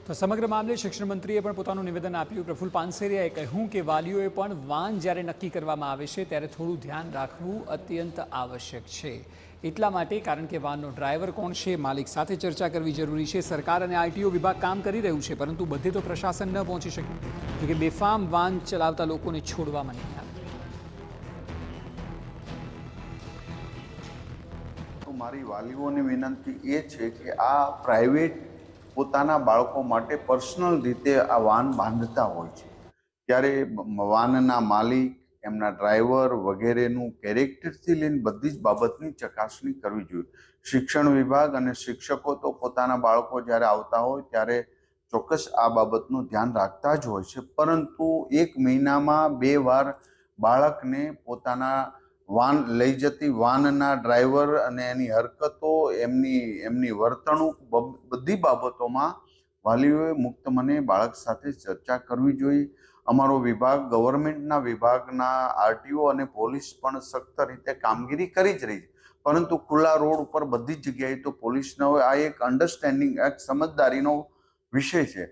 તો સમગ્ર મામલે શિક્ષણ મંત્રીએ પણ પોતાનું નિવેદન આપ્યું। પ્રફુલ્લ પાનસેરિયાએ કહ્યું કે વાલીઓએ પણ વાન જ્યારે નક્કી કરવામાં આવે છે ત્યારે થોડું ધ્યાન રાખવું અત્યંત આવશ્યક છે। એટલા માટે કારણ કે વાનનો ડ્રાઈવર કોણ છે, માલિક સાથે ચર્ચા કરવી જરૂરી છે। સરકાર અને આરટીઓ વિભાગ કામ કરી રહ્યું છે, પરંતુ બધે તો પ્રશાસન ન પહોંચી શક્યું, જોકે બેફામ વાન ચલાવતા લોકોને છોડવામાં નહીં આવે। તો મારી વાલીઓને વિનંતી એ છે કે આ પ્રાઇવેટ પોતાના બાળકો માટે પર્સનલ રીતે આ વાન બાંધતા હોય છે, ત્યારે વાનના માલિક, એમના ડ્રાઈવર વગેરેનું કેરેક્ટરથી લઈને બધી જ બાબતની ચકાસણી કરવી જોઈએ। શિક્ષણ વિભાગ અને શિક્ષકો તો પોતાના બાળકો જ્યારે આવતા હોય ત્યારે ચોક્કસ આ બાબતનું ધ્યાન રાખતા જ હોય છે, પરંતુ 1 મહિનામાં 2 વાર બાળકને પોતાના વાન લઈ જતી વાનના ડ્રાઈવર અને એની હરકતો, એમની વર્તણૂક, બધી બાબતોમાં વાલીઓએ મુક્ત મને બાળક સાથે ચર્ચા કરવી જોઈએ। અમારો વિભાગ, ગવર્મેન્ટના વિભાગના આરટીઓ અને પોલીસ પણ સખ્ત રીતે કામગીરી કરી જ રહી છે, પરંતુ ખુલ્લા રોડ ઉપર બધી જ જગ્યાએ તો પોલીસ ન હોય, આ એક અન્ડરસ્ટેન્ડિંગ, એક સમજદારીનો વિષય છે।